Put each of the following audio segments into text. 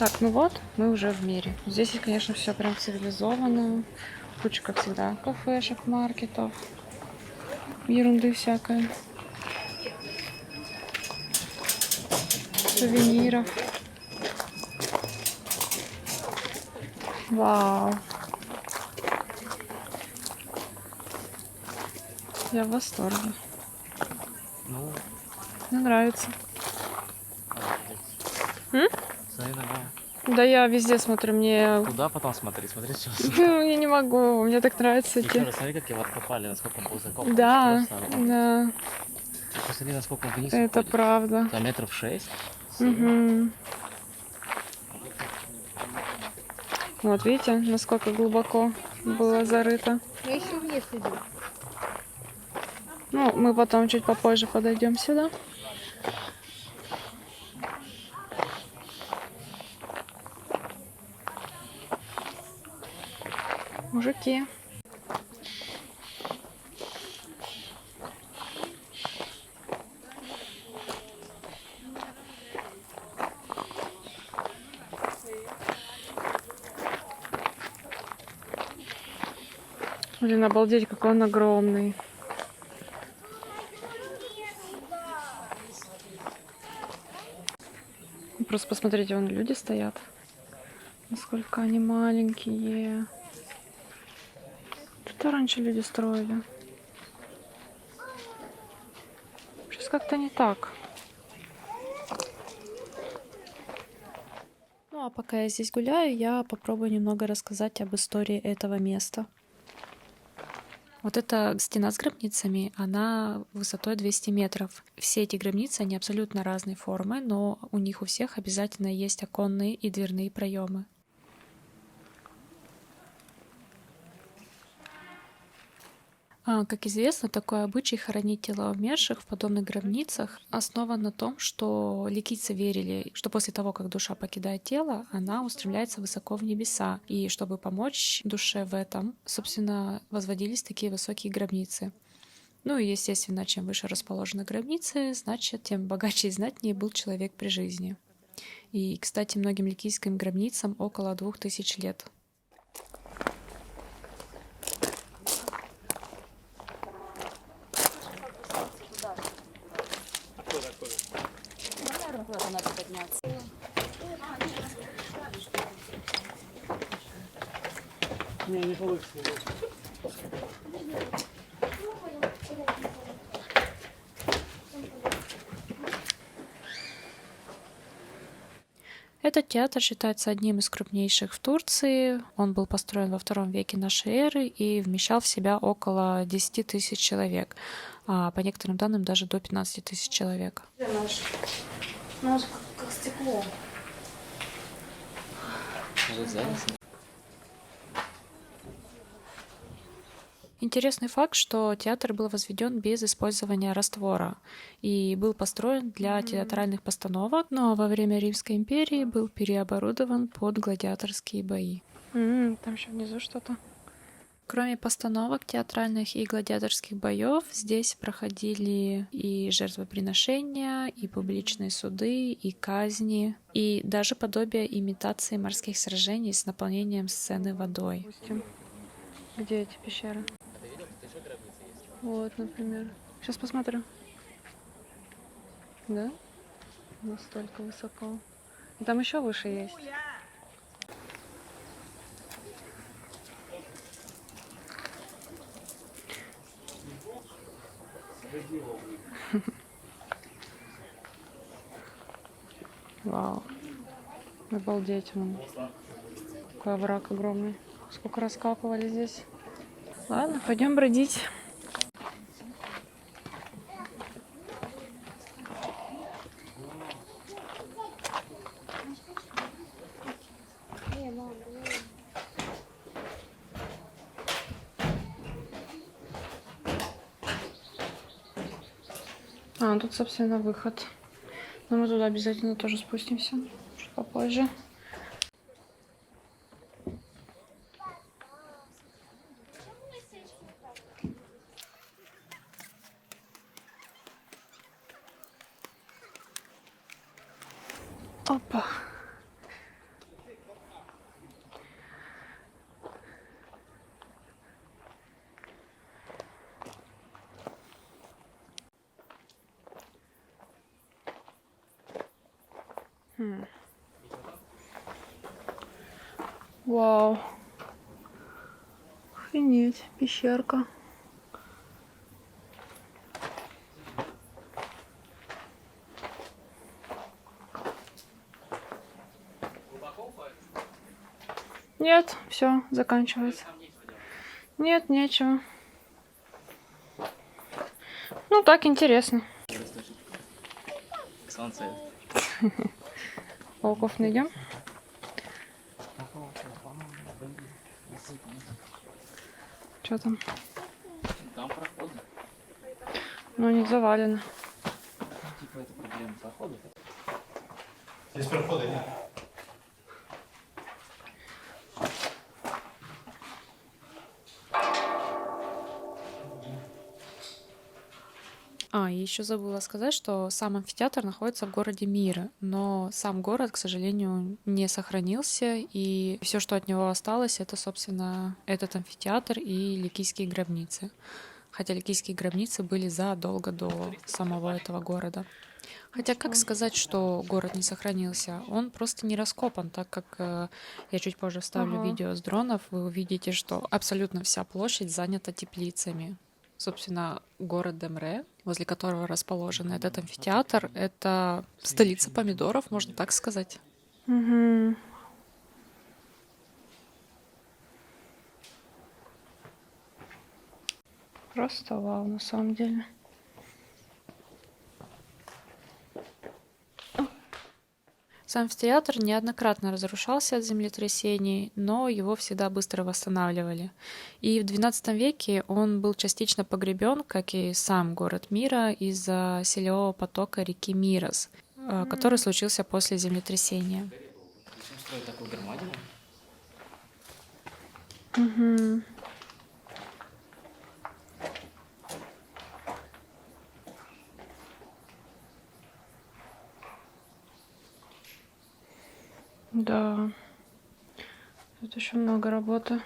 Так, ну вот, мы уже в мире. Здесь, конечно, все прям цивилизованно. Куча, как всегда, кафешек, маркетов, ерунды всякой, сувениров. Вау. Я в восторге. Ну, Мне нравится. молодец. М? Смотри нормально. Да я везде смотрю, мне... Куда потом смотри, смотри сейчас. Я не могу, мне так нравится Еще идти. раз смотри, как его откопали, насколько он был закопан. Да, Просто да, посмотри, насколько он вниз это уходит. правда. Там метров 6, 7. Угу. Вот видите, насколько глубоко было зарыто. Я еще вниз иду. Ну, мы потом чуть попозже подойдем сюда. Мужики. Блин, обалдеть, какой он огромный. Просто посмотрите, вон люди стоят. Насколько они маленькие. Что раньше люди строили? Сейчас как-то не так. Ну а пока я здесь гуляю, я попробую немного рассказать об истории этого места. Вот эта стена с гробницами, она высотой 200 метров. Все эти гробницы, они абсолютно разной формы, но у них у всех обязательно есть оконные и дверные проемы. Как известно, такой обычай хоронить тела умерших в подобных гробницах основан на том, что ликийцы верили, что после того, как душа покидает тело, она устремляется высоко в небеса. И чтобы помочь душе в этом, собственно, возводились такие высокие гробницы. Ну и, естественно, чем выше расположены гробницы, значит, тем богаче и знатнее был человек при жизни. И, кстати, многим ликийским гробницам около 2000 лет. Наверное, куда-то надо подняться. Не получится. Этот театр считается одним из крупнейших в Турции. Он был построен во втором веке нашей эры и вмещал в себя около 10 тысяч человек, а по некоторым данным даже до 15 тысяч человек. Нож как стекло. Интересный факт, что театр был возведен без использования раствора и был построен для театральных постановок, но во время Римской империи был переоборудован под гладиаторские бои. Там еще внизу что-то. Кроме постановок театральных и гладиаторских боев, здесь проходили и жертвоприношения, и публичные суды, и казни, и даже подобие имитации морских сражений с наполнением сцены водой. Где эти пещеры? Вот, например. Сейчас посмотрю. Да? Настолько высоко. И там еще выше есть. Вау. Обалдеть. Какой овраг огромный. Сколько раскапывали здесь. Ладно, пойдем бродить. Тут, собственно, выход. Но мы туда обязательно тоже спустимся. Чуть попозже. Опа. Вау. Охренеть, пещерка. Нет, все, заканчивается. Нет, нечего. Ну, так интересно. Солнце. Пауков найдем? Что там? Там проходы. Ну, не завалено. Типа это проблема прохода. Здесь прохода нет. И еще забыла сказать, что сам амфитеатр находится в городе Мира, но сам город, к сожалению, не сохранился, и все, что от него осталось, это, собственно, этот амфитеатр и Ликийские гробницы. Хотя Ликийские гробницы были задолго до самого этого города. Хотя как сказать, что город не сохранился? Он просто не раскопан, так как я чуть позже вставлю видео с дронов, вы увидите, что абсолютно вся площадь занята теплицами. Собственно, город Демре, возле которого расположен этот амфитеатр, это столица помидоров, можно так сказать. Угу. Просто вау, на самом деле. Сам амфитеатр неоднократно разрушался от землетрясений, но его всегда быстро восстанавливали. И в XII веке он был частично погребен, как и сам город Мира, из-за селевого потока реки Мирос, который случился после землетрясения. Зачем строить такую громадину? Угу. Да, тут еще много работы.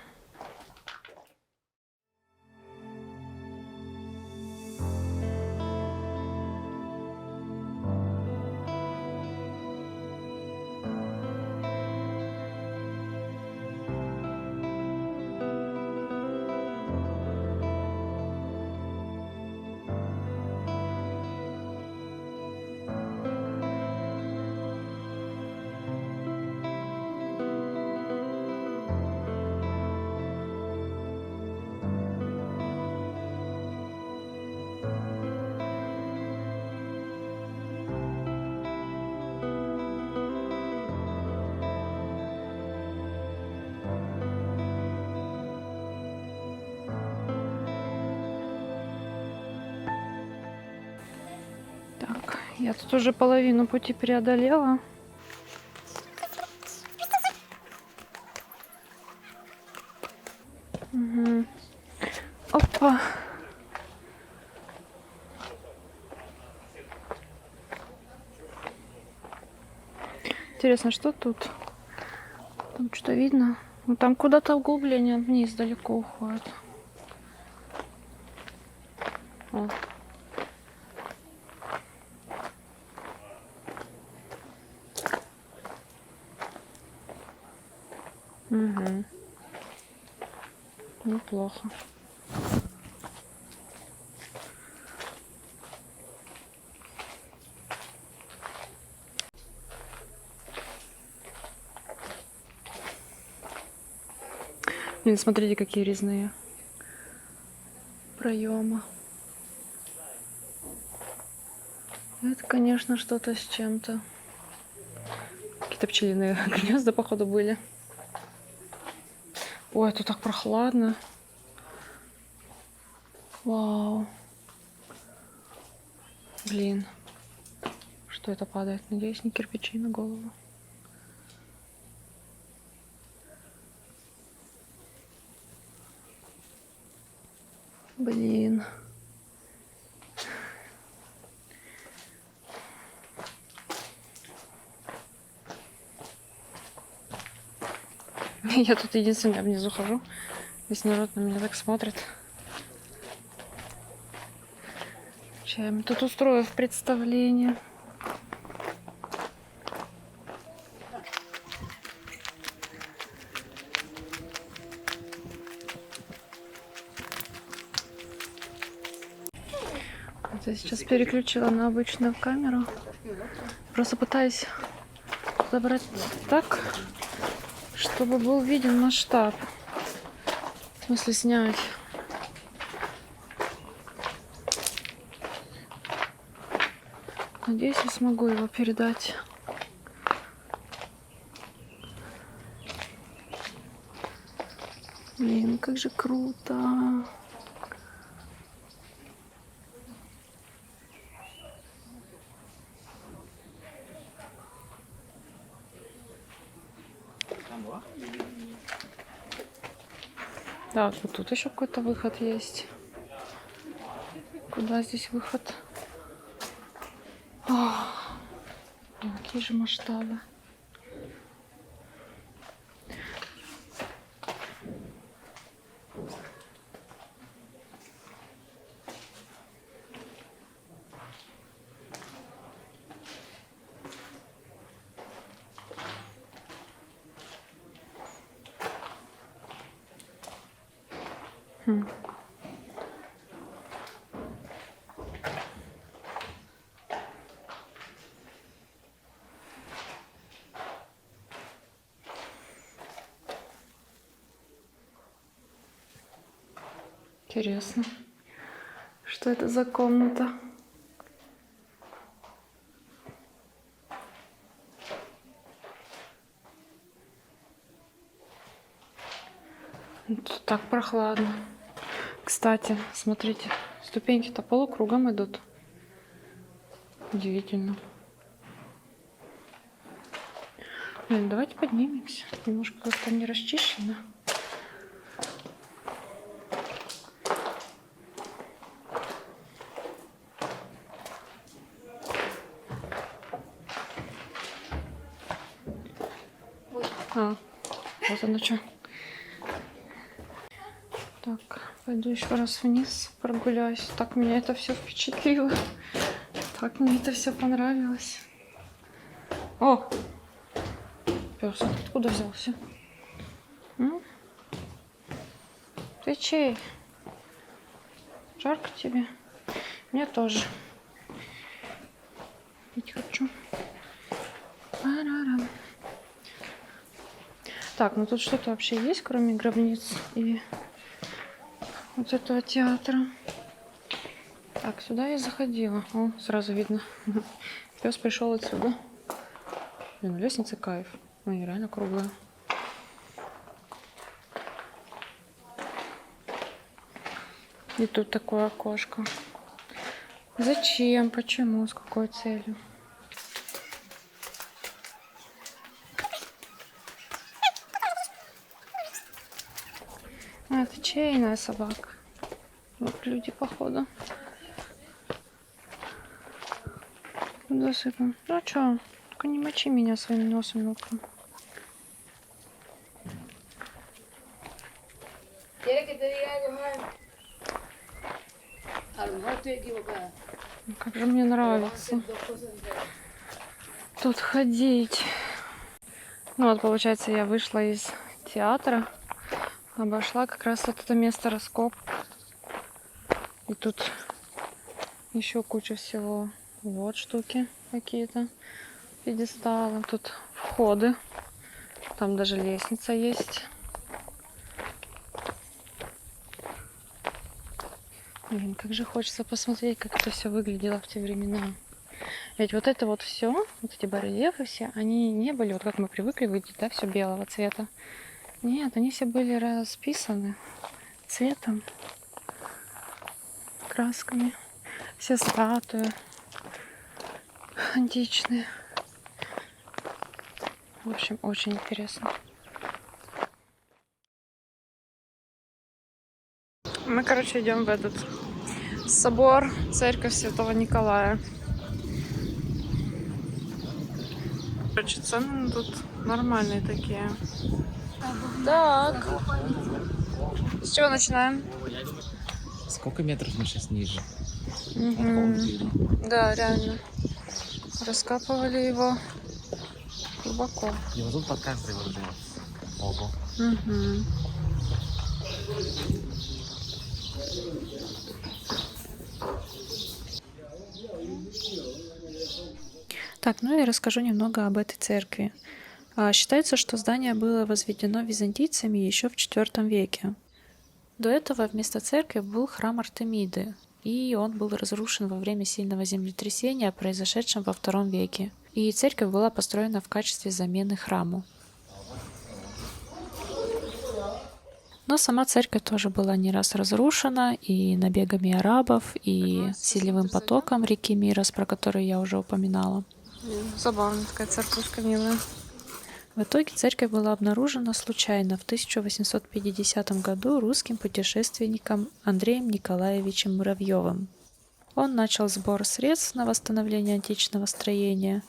Так, я тут уже половину пути преодолела. Угу. Опа. Интересно, что тут? Там что видно? Ну, там куда-то углубление вниз далеко уходит. О. Угу. Неплохо. Блин, смотрите, какие резные проемы. Это, конечно, что-то с чем-то. Какие-то пчелиные гнезда, походу, были. Ой, тут так прохладно. Вау. Блин. Что это падает? Надеюсь, не кирпичи на голову. Блин. Я тут единственная внизу хожу. Весь народ на меня так смотрит. Сейчас я тут устрою в представление. Вот я сейчас переключила на обычную камеру. Просто пытаюсь забрать так, чтобы был виден масштаб. В смысле снять. Надеюсь, я смогу его передать. Блин, как же круто. Там была? Так, вот тут еще какой-то выход есть. Куда здесь выход? Ах, какие же масштабы. Интересно, что это за комната? Тут так прохладно. Кстати, смотрите, ступеньки-то полукругом идут. Удивительно. Блин, давайте поднимемся. Немножко как-то не расчищено. А, вот оно что. Так, пойду еще раз вниз прогуляюсь. Так меня это все впечатлило. Так мне это все понравилось. О! Пес, откуда взялся? М? Ты чей? Жарко тебе? Мне тоже. Пить хочу. Парарам. Так, ну тут что-то вообще есть, кроме гробниц и вот этого театра. Так, сюда я заходила. О, сразу видно. Пес пришел отсюда. Блин, лестница кайф. Они реально круглая. И тут такое окошко. Зачем? Почему? С какой целью? А, это чайная собака. Вот люди, походу. Куда сыпем? Ну чё, только не мочи меня своим носом мелким. Как же мне нравится тут ходить. Ну вот, получается, я вышла из театра, обошла как раз вот это место раскоп. И тут еще куча всего. Вот штуки какие-то, пьедесталы. Тут входы. Там даже лестница есть. Блин, как же хочется посмотреть, как это все выглядело в те времена. Ведь вот это вот все, вот эти барельефы все, они не были, вот как мы привыкли видеть, да, все белого цвета. Нет, они все были расписаны цветом, красками. Все статуи античные. В общем, очень интересно. Мы, короче, идем в этот собор, церковь Святого Николая. Короче, цены тут нормальные такие. Так. С чего начинаем? Сколько метров мы сейчас ниже? Да, реально. Раскапывали его глубоко. И вот тут показывай уже. Ого. Так, ну и расскажу немного об этой церкви. Считается, что здание было возведено византийцами еще в IV веке. До этого вместо церкви был храм Артемиды, и он был разрушен во время сильного землетрясения, произошедшего во II веке. И церковь была построена в качестве замены храму. Но сама церковь тоже была не раз разрушена и набегами арабов, и силевым потоком реки Мирос, про который я уже упоминала. Забавная такая церковушка милая. В итоге церковь была обнаружена случайно в 1850 году русским путешественником Андреем Николаевичем Муравьевым. Он начал сбор средств на восстановление античного строения,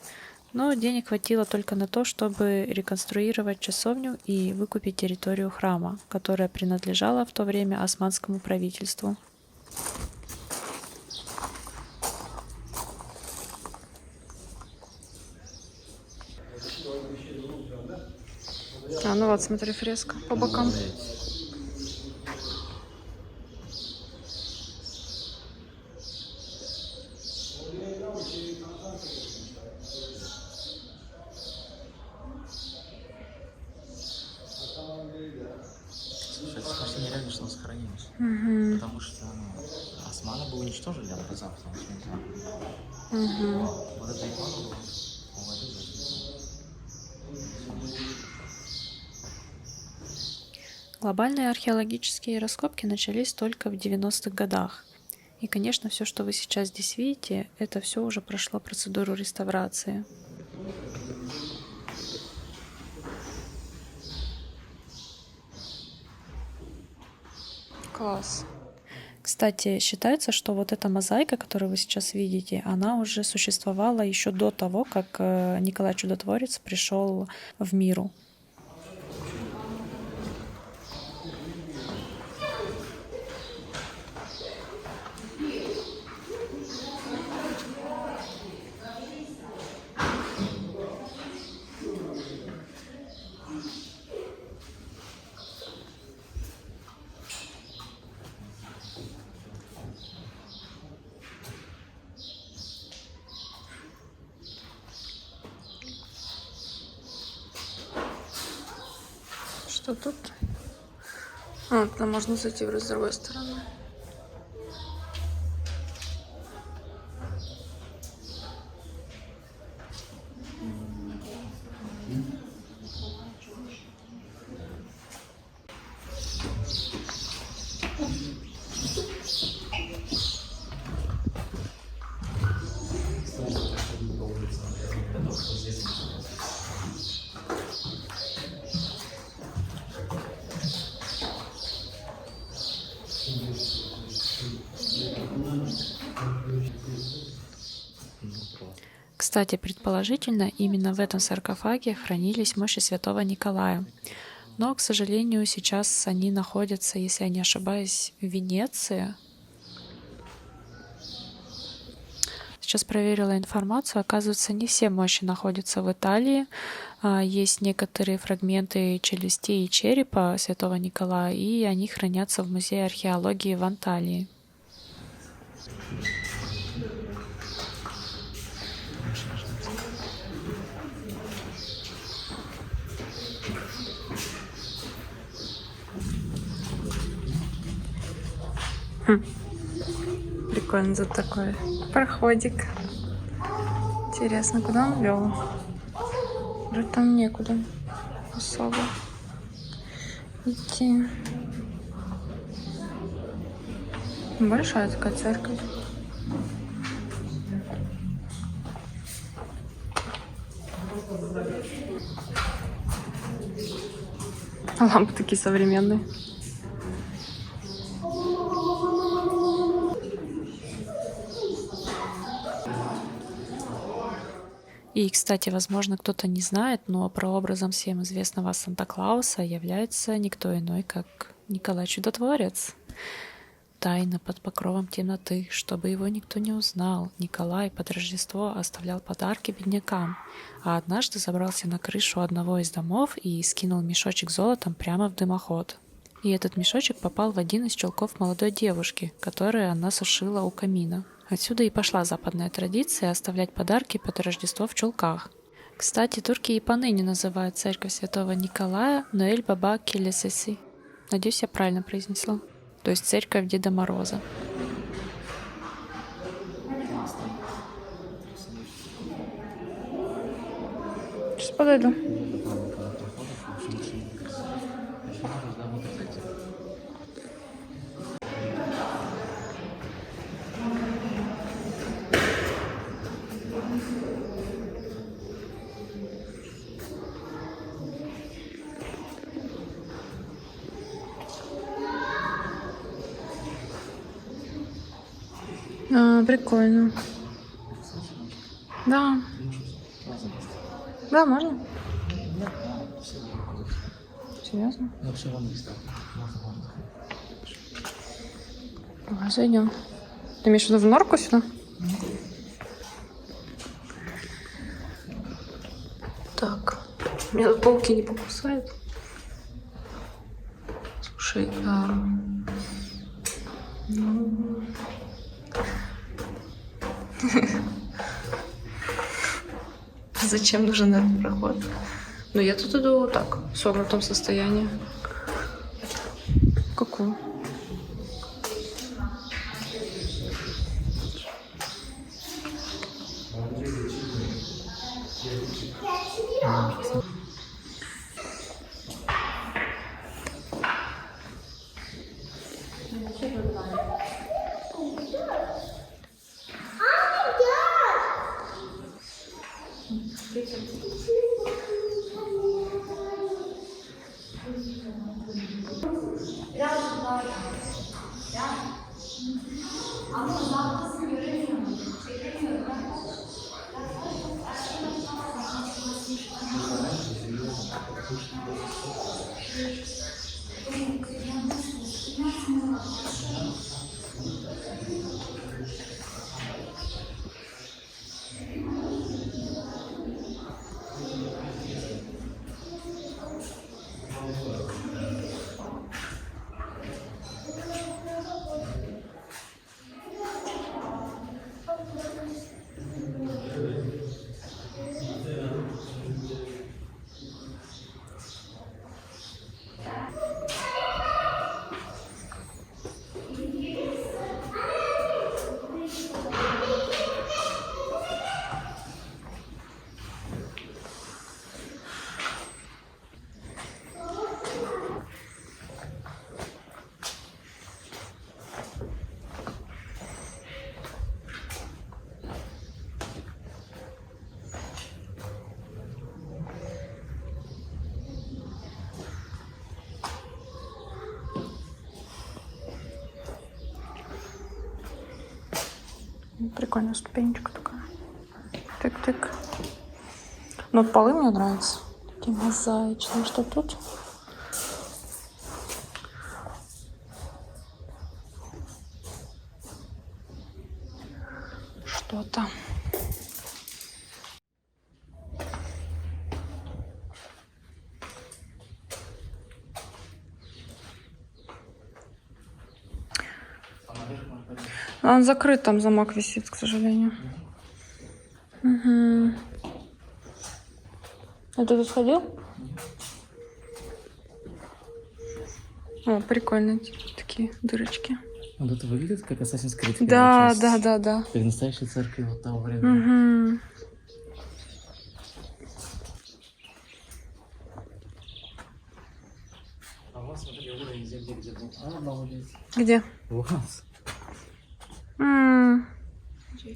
но денег хватило только на то, чтобы реконструировать часовню и выкупить территорию храма, которая принадлежала в то время османскому правительству. Ну вот, смотри, фреска по бокам. Слушай, это почти нереально, что он сохранилось. Потому что османы бы уничтожили западного цвета. Вот это икона была. Глобальные археологические раскопки начались только в 90-х годах. И, конечно, все, что вы сейчас здесь видите, это все уже прошло процедуру реставрации. Класс. Кстати, считается, что вот эта мозаика, которую вы сейчас видите, она уже существовала еще до того, как Николай Чудотворец пришел в миру. Что тут? А, туда можно зайти с другой стороны. Кстати, предположительно, именно в этом саркофаге хранились мощи святого Николая. Но, к сожалению, сейчас они находятся, если я не ошибаюсь, в Венеции. Сейчас проверила информацию. Оказывается, не все мощи находятся в Италии. Есть некоторые фрагменты челюстей и черепа святого Николая, и они хранятся в Музее археологии в Анталии. Прикольно, тут такой проходик. Интересно, куда он вел? Вроде там некуда особо идти. Большая такая церковь. Лампы такие современные. И, кстати, возможно, кто-то не знает, но прообразом всем известного Санта-Клауса является никто иной, как Николай Чудотворец. Тайно под покровом темноты, чтобы его никто не узнал, Николай под Рождество оставлял подарки беднякам, а однажды забрался на крышу одного из домов и скинул мешочек с золотом прямо в дымоход. И этот мешочек попал в один из чулков молодой девушки, который она сушила у камина. Отсюда и пошла западная традиция оставлять подарки под Рождество в чулках. Кстати, турки и поныне называют церковь святого Николая Ноэль Баба Келесеси. Надеюсь, я правильно произнесла. То есть церковь Деда Мороза. Сейчас подойду. Прикольно. Да. Да, можно? Серьезно? Ну, все равно не ставь. Давай зайдем. Ты имеешь в виду в норку сюда? Так. Меня тут пауки не покусают. Слушай, ну... Зачем нужен этот проход? Ну, я тут иду вот так, в согнутом состоянии. Какую? Прикольная ступенечка такая. Тык-тык. Но вот полы мне нравятся. Такие мозаичные. Что тут? Что-то. Он закрыт, там замок висит, к сожалению. Угу. А ты тут сходил? О, прикольные такие дырочки. Вот это выглядит как Assassin's Creed. Да, да, да, да. Как настоящая церковь вот того времени. Угу. А у вас, смотри, уровень земли где был. А, обалдеть. Где? У вас.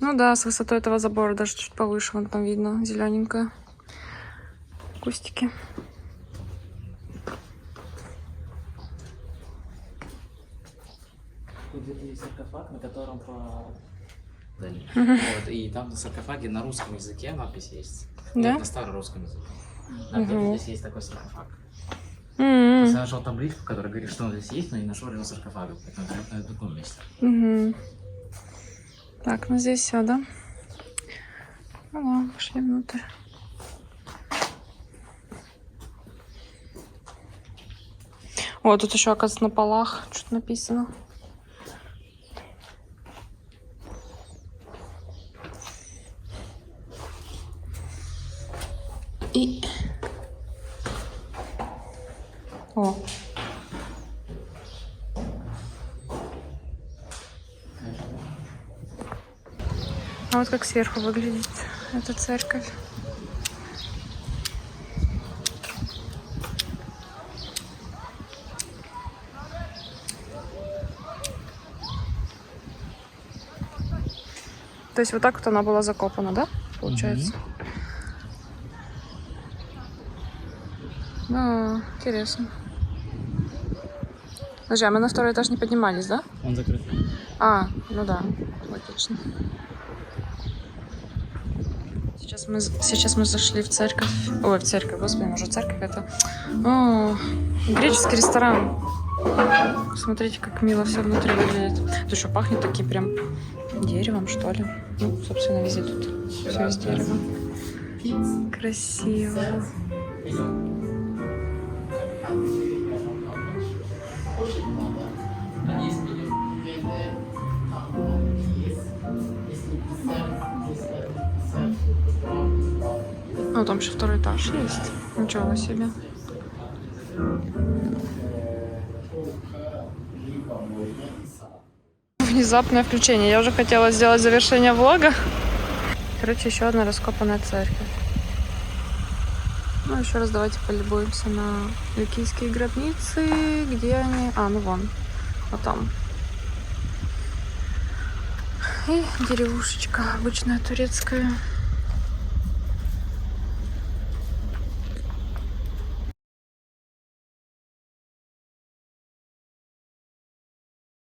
Ну да, с высотой этого забора даже чуть повыше, вон там видно, зелененькое. Кустики. Тут где-то есть саркофаг, на котором по... Вот, и там на саркофаге на русском языке надпись есть. Да? На старорусском языке. Да, где-то здесь есть такой саркофаг. М-м. Я нашел табличку, которая говорит, что он здесь есть, но не нашел его саркофага. Поэтому это в другом месте. Угу. Так, ну здесь все, да? Ну да, пошли внутрь. О, тут еще, оказывается, на полах что-то написано. И... О. А вот как сверху выглядит эта церковь. То есть вот так вот она была закопана, да? Получается. Да, интересно. Подожди, а мы на второй этаж не поднимались, да? Он закрыт. А, ну да, логично. Сейчас мы зашли в церковь. Ой, в церковь, господи, может, церковь это. О, греческий ресторан. Смотрите, как мило все внутри выглядит. Тут что, пахнет таким прям деревом, что ли? Ну, собственно, везде тут все из дерева. Красиво. Ну, там еще второй этаж есть. Ничего себе. Внезапное включение. Я уже хотела сделать завершение влога. Короче, еще одна раскопанная церковь. Ну, еще раз давайте полюбуемся на ликийские гробницы. Где они? А, ну вон. Вот там. И деревушечка обычная турецкая.